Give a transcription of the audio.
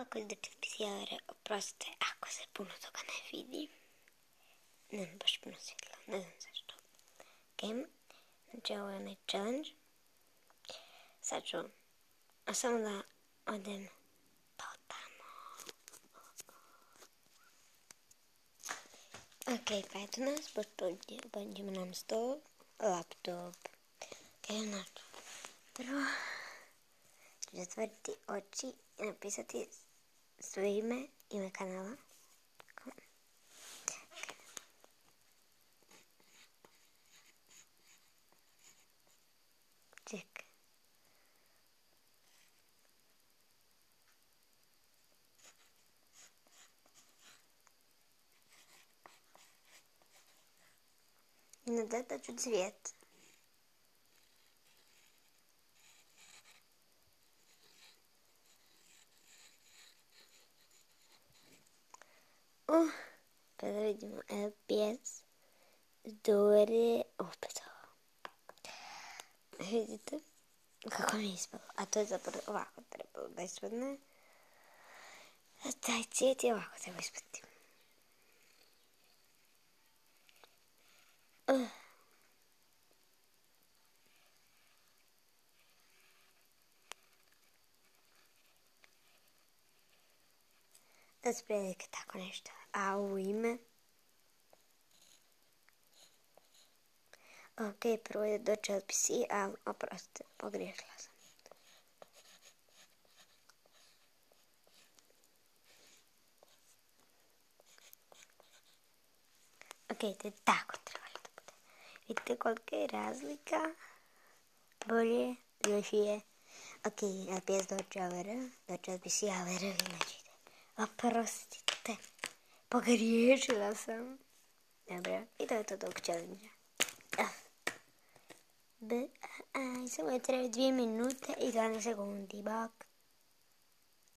Ovako izdrčak psijavere, oprostite ako se puno toga ne vidi. Nema baš puno svjetla, ne znam zašto. Ok, znači ovo je onaj challenge. Sad ću, a samo da odem to tamo. Ok, pa eto nas, pođemo nam stol, laptop. Ok, znači, prvo ću zatvoriti oči i napisati svoje ime kanala. Čekaj. I nadodat ću cvijet. Pa da vidimo LPS, Dore, opet ovo. Vidite kako mi je ispalo, a to je zapravo ovako trebalo da ispadne. Taj cvijet je ovako treba ispaditi. Da se prilike tako nešto. A u ime? Ok, prvo je doći LPC, ali oprostite, pogriješila sam. Ok, to je tako trebalo da bude. Vidite kolika je razlika? Bolje, ljepše. Ok, LPS doći LPC, ali vi nećete. Oprostite, pogriješila sam. Dobro, i to je to tog challenge. Samo je treba 2 minute i 12 sekundi, bak.